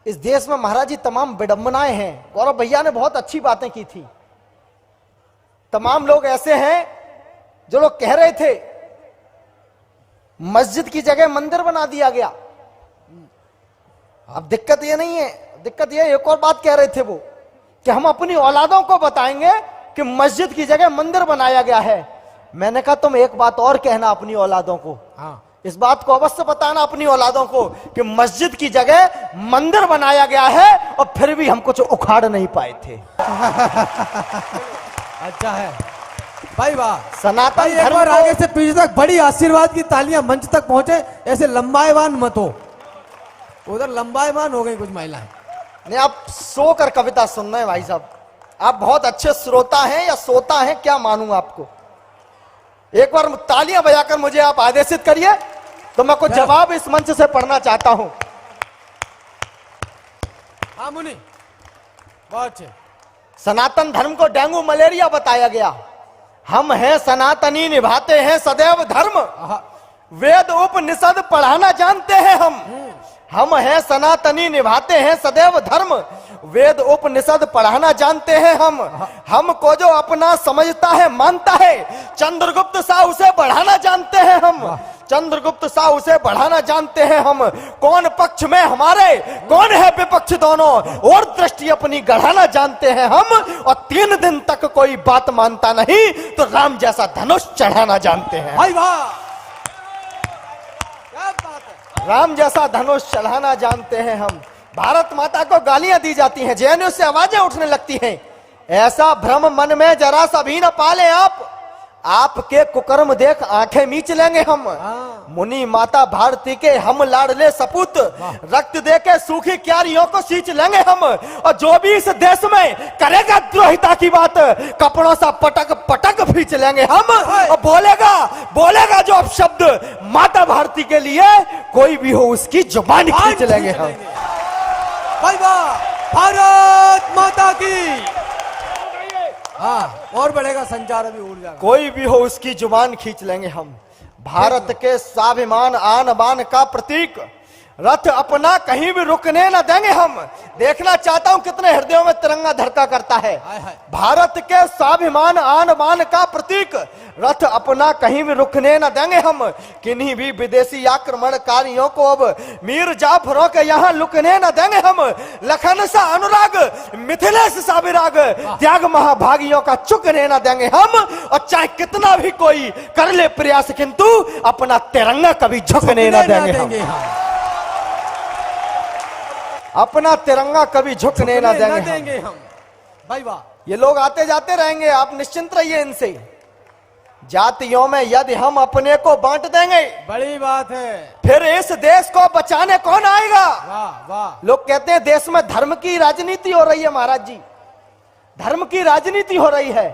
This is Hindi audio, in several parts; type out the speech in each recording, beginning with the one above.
इस देश में महाराज जी तमाम विडंबनाएं हैं। गौरव भैया ने बहुत अच्छी बातें की थी। तमाम लोग ऐसे हैं जो लोग कह रहे थे मस्जिद की जगह मंदिर बना दिया गया। अब दिक्कत ये नहीं है, दिक्कत ये एक और बात कह रहे थे वो कि हम अपनी औलादों को बताएंगे कि मस्जिद की जगह मंदिर बनाया गया है। मैंने कहा तुम एक बात और कहना अपनी औलादों को, इस बात को अवश्य बताना अपनी औलादों को कि मस्जिद की जगह मंदिर बनाया गया है और फिर भी हम कुछ उखाड़ नहीं पाए थे। अच्छा है भाई, वाह। सनातन एक बार आगे से पीछे तक बड़ी आशीर्वाद की तालियां मंच तक पहुंचे, ऐसे लंबाएवान मत हो। उधर लंबाएवान हो गई कुछ महिलाएं। नहीं, आप सो कर कविता सुन रहे हैं भाई साहब, आप बहुत अच्छे श्रोता हैं या सोता हैं क्या मानूं आपको। एक बार तालियां बजाकर मुझे आप आदेशित करिए तो मैं कुछ जवाब इस मंच से पढ़ना चाहता हूं। हाँ मुनि, बहुत अच्छे। सनातन धर्म को डेंगू मलेरिया बताया गया। हम हैं सनातनी, निभाते हैं सदैव धर्म। वेद उपनिषद पढ़ाना जानते हैं हम हैं सनातनी, निभाते हैं सदैव धर्म। वेद उपनिषद पढ़ाना जानते हैं हमको जो अपना समझता है मानता है। चंद्रगुप्त सा उसे बढ़ाना जानते हैं हम, चंद्रगुप्त सा उसे बढ़ाना जानते हैं हम। कौन पक्ष में हमारे, कौन है विपक्ष, दोनों और दृष्टि अपनी गढ़ाना जानते हैं हम। और 3 दिन तक कोई बात मानता नहीं तो राम जैसा धनुष चढ़ाना जानते हैं। भाई वाह, राम जैसा धनुष चढ़ाना जानते हैं हम। भारत माता को गालियां दी जाती हैं, जेएनयू से आवाजें उठने लगती हैं। ऐसा भ्रम मन में जरा सा भी न पाले आप, आपके कुकर्म देख आंखें मीच लेंगे हम। मुनि माता भारती के हम लाडले सपूत, रक्त दे के सूखी क्यारियों को सींच लेंगे हम। और जो भी इस देश में करेगा द्रोहिता की बात, कपड़ों सा पटक पटक खींच लेंगे हम। और बोलेगा जो अपशब्द माता भारती के लिए, कोई भी हो उसकी जुबान खींच लेंगे हम। भाई वाह, भारत माता की। हाँ, और बढ़ेगा संचार, अभी उड़ जाएगा। कोई भी हो उसकी जुबान खींच लेंगे हम। भारत के स्वाभिमान आन बान का प्रतीक, रथ अपना कहीं भी रुकने न देंगे हम। देखना चाहता हूं कितने हृदयों में तिरंगा धड़का करता है। भारत के स्वाभिमान आन बान का प्रतीक, रथ अपना कहीं भी रुकने न देंगे हम। किन्हीं भी विदेशी आक्रमणकारियों को अब मीर जाफरों के यहाँ लुकने न देंगे हम। लखन सा अनुराग, मिथिलेश सा विराग, त्याग महाभागियों का चुकने न देंगे हम। और चाहे कितना भी कोई कर ले प्रयास, किंतु अपना तिरंगा कभी झुकने न देंगे हम। अपना तिरंगा कभी झुकने ना देंगे हम। भाई वाह, ये लोग आते जाते रहेंगे, आप निश्चिंत रहिए इनसे। जातियों में यदि हम अपने को बांट देंगे, बड़ी बात है, फिर इस देश को बचाने कौन आएगा। वाह वाह। लोग कहते हैं देश में धर्म की राजनीति हो रही है। महाराज जी, धर्म की राजनीति हो रही है।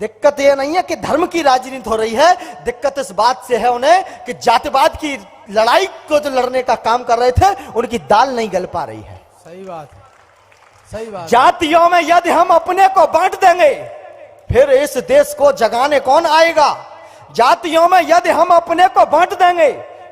दिक्कत यह नहीं है कि धर्म की राजनीति हो रही है, दिक्कत इस बात से है उन्हें कि जातिवाद की लड़ाई को जो लड़ने का काम कर रहे थे, उनकी दाल नहीं गल पा रही है। सही बात है, सही बात। जातियों में यदि हम अपने को बांट देंगे, फिर इस देश को जगाने कौन आएगा। जातियों में यदि हम अपने को बांट देंगे,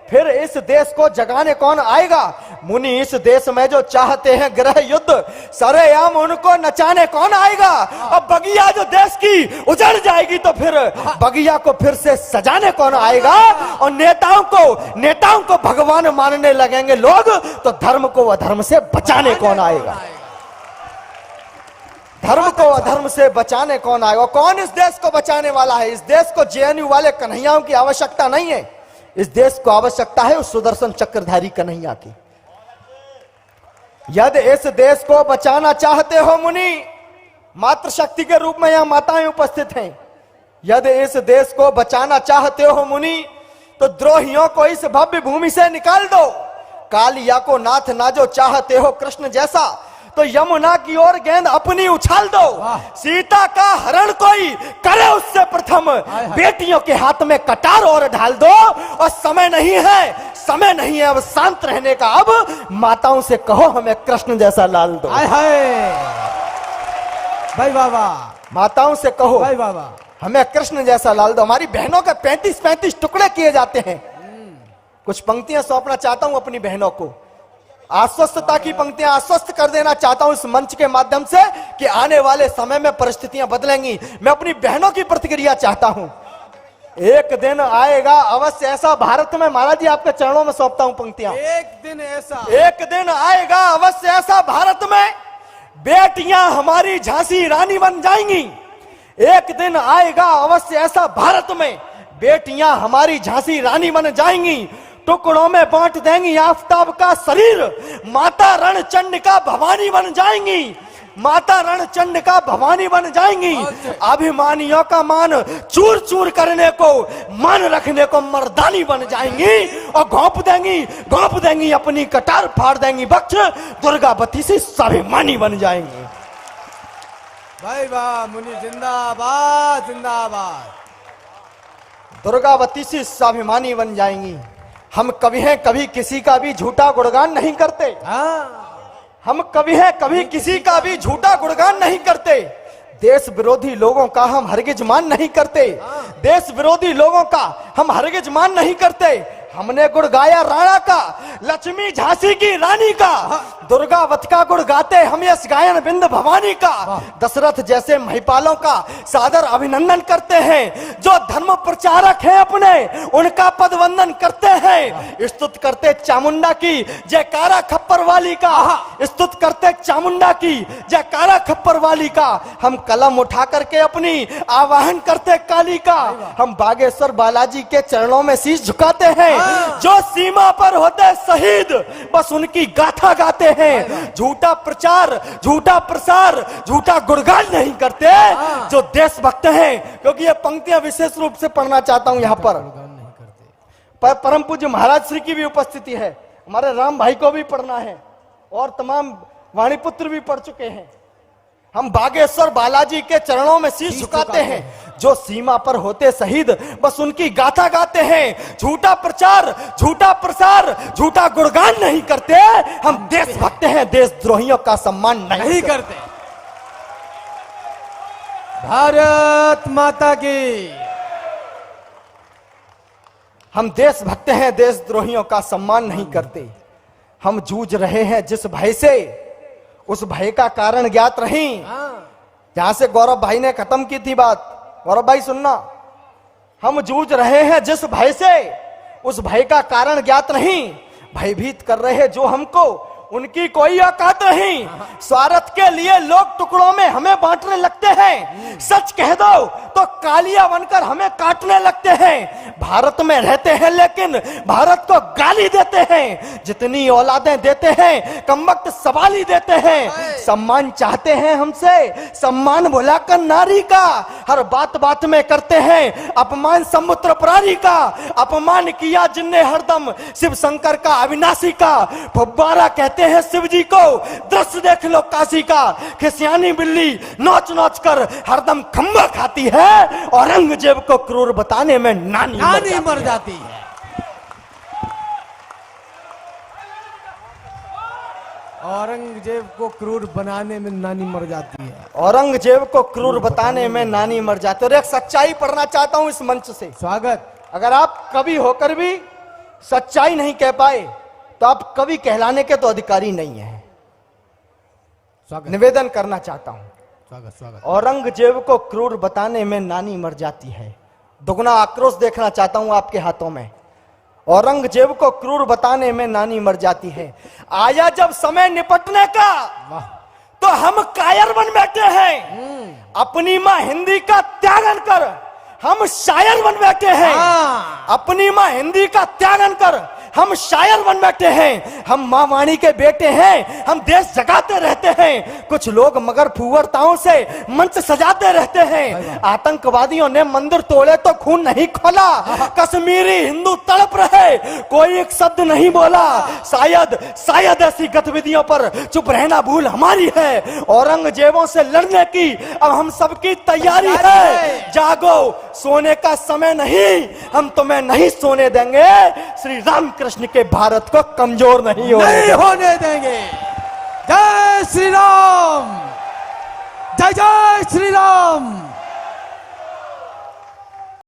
फिर इस देश को जगाने कौन आएगा। मुनि इस देश में जो चाहते हैं गृह युद्ध, सरेआम उनको नचाने कौन आएगा। अब बगिया जो देश की उजड़ जाएगी तो फिर बगिया को फिर से सजाने कौन आएगा। और नेताओं को भगवान मानने लगेंगे लोग, तो धर्म को अधर्म से बचाने कौन आएगा। धर्म को अधर्म से बचाने कौन आएगा। कौन इस देश को बचाने वाला है। इस देश को जेएनयू वाले कन्हैयाओं की आवश्यकता नहीं है, इस देश को आवश्यकता है उस सुदर्शन चक्रधारी कन्हैया की। यदि इस देश को बचाना चाहते हो मुनि, मातृशक्ति के रूप में यहां माताएं उपस्थित हैं, यदि इस देश को बचाना चाहते हो मुनि, तो द्रोहियों को इस भव्य भूमि से निकाल दो। कालिया को नाथ ना जो चाहते हो कृष्ण जैसा, तो यमुना की ओर गेंद अपनी उछाल दो। सीता का हरण कोई करे उससे प्रथम, बेटियों के हाथ में कटार और ढाल दो। और समय नहीं है अब शांत रहने का। अब माताओं से कहो हमें कृष्ण जैसा लाल दो। भाई बाबा, माताओं से कहो भाई बाबा हमें कृष्ण जैसा लाल दो। हमारी बहनों के 35-35 टुकड़े किए जाते हैं। कुछ पंक्तियां सौंपना चाहता हूं अपनी बहनों को। आश्वस्तता की पंक्तियां आश्वस्त कर देना चाहता हूं इस मंच के माध्यम से कि आने वाले समय में परिस्थितियां बदलेंगी। मैं अपनी बहनों की प्रतिक्रिया चाहता हूं। एक दिन आएगा अवश्य ऐसा भारत में, महाराज जी आपके चरणों में सौंपता हूं पंक्तियां। एक दिन आएगा अवश्य ऐसा भारत में, बेटियां हमारी झांसी रानी बन जाएंगी। एक दिन आएगा अवश्य ऐसा भारत में, बेटियां हमारी झांसी रानी बन जाएंगी। टुकड़ों में बांट देंगी आफताब का शरीर, माता रणचंडिका भवानी बन जाएंगी। माता रणचंडिका भवानी बन जाएंगी। अभिमानियों का मान चूर चूर करने को, मान रखने को मर्दानी बन जाएंगी और घोंप देंगी अपनी कटार फाड़ देंगी बख्श, दुर्गावती से स्वाभिमानी बन जाएंगी। भाई वाह मुनि जिंदाबाद जिंदाबाद। दुर्गावती से स्वाभिमानी बन जाएंगी। हम कभी किसी का भी झूठा गुणगान नहीं करते। हम कभी किसी का भी झूठा गुणगान नहीं करते। देश विरोधी लोगों का हम हरगिज मान नहीं करते। देश विरोधी लोगों का हम हरगिज मान नहीं करते। हमने गुण गाया राणा का, लक्ष्मी झांसी की रानी का, दुर्गावत का गुण गाते हम यश गायन बिंद भवानी का, दशरथ जैसे महिपालों का सादर अभिनंदन करते हैं। जो धर्म प्रचारक हैं अपने उनका पद वंदन करते हैं। स्तुत करते चामुंडा की जयकारा खप्पर वाली का, स्तुत करते चामुंडा की जयकारा खप्पर वाली का। हम कलम उठा करके अपनी आवाहन करते काली का। हम बागेश्वर बालाजी के चरणों में शीश झुकाते हैं। जो सीमा पर होते शहीद बस उनकी गाथा गाते हैं। झूठा प्रचार, झूठा प्रसार, झूठा गुणगान नहीं करते। जो देशभक्त हैं, क्योंकि ये पंक्तियां विशेष रूप से पढ़ना चाहता हूं यहाँ पर परम पूज्य महाराज श्री की भी उपस्थिति है, हमारे राम भाई को भी पढ़ना है और तमाम वाणीपुत्र भी पढ़ चुके हैं। हम बागेश्वर बालाजी के चरणों में शीश झुकाते हैं। जो सीमा पर होते शहीद बस उनकी गाथा गाते हैं। झूठा प्रचार, झूठा प्रसार, झूठा गुणगान नहीं करते। हम देशभक्त हैं, देशद्रोहियों का सम्मान नहीं करते। भारत माता की। हम देशभक्त हैं, देशद्रोहियों का सम्मान नहीं करते। हम जूझ रहे हैं जिस भय से, उस भय का कारण ज्ञात नहीं। जहां से गौरव भाई ने खत्म की थी बात, गौरव भाई सुनना। हम जूझ रहे हैं जिस भय से, उस भय का कारण ज्ञात नहीं। भयभीत कर रहे हैं जो हमको, उनकी कोई औकात नहीं। स्वार्थ के लिए लोग टुकड़ों में हमें बांटने लगते हैं। सच कह दो तो कालिया बनकर हमें काटने लगते हैं। भारत में रहते हैं लेकिन भारत को गाली देते हैं। जितनी औलादें देते हैं कमबख्त सवाल ही देते हैं। सम्मान चाहते हैं हमसे, सम्मान भुलाकर नारी का। हर बात बात में करते हैं अपमान समुद्र प्रारी का। अपमान किया जिनने हरदम शिव शंकर का, अविनाशी का। फुब्बारा कहते हैं शिव जी को, दृश्य देख लो काशी का। खिसियानी बिल्ली नोच नोच कर हरदम खंबा खाती है। औरंगजेब को क्रूर बताने में नानी मर जाती है। औरंगजेब को क्रूर बनाने में नानी मर जाती है। औरंगजेब को क्रूर बताने में नानी मर जाती है। और एक सच्चाई पढ़ना चाहता हूं इस मंच से। स्वागत। अगर आप कवि होकर भी सच्चाई नहीं कह पाए तो आप कवि कहलाने के तो अधिकारी नहीं है। निवेदन करना चाहता हूं। स्वागत स्वागत। औरंगजेब को क्रूर बताने में नानी मर जाती है। दुगना आक्रोश देखना चाहता हूं आपके हाथों में। औरंगजेब को क्रूर बताने में नानी मर जाती है। आया जब समय निपटने का तो हम कायर बन बैठे हैं। अपनी मां हिंदी का त्यागन कर हम शायर बन बैठे हैं। अपनी मां हिंदी का त्यागन कर हम शायर बन बैठे हैं। हम मां वाणी के बेटे हैं। हम देश जगाते रहते हैं। कुछ लोग मगर फुवरताओं से मंच सजाते रहते हैं। आतंकवादियों ने मंदिर तोड़े तो खून नहीं खोला। कश्मीरी हिंदू तड़प रहे, कोई एक शब्द नहीं बोला। शायद ऐसी गतिविधियों पर चुप रहना भूल हमारी है। औरंगजेबों से लड़ने की अब हम सबकी तैयारी है। जागो, सोने का समय नहीं, हम तुम्हें नहीं सोने देंगे। श्री राम कृष्ण के भारत को कमजोर नहीं होने देंगे। जय श्री राम, जय जय श्री राम।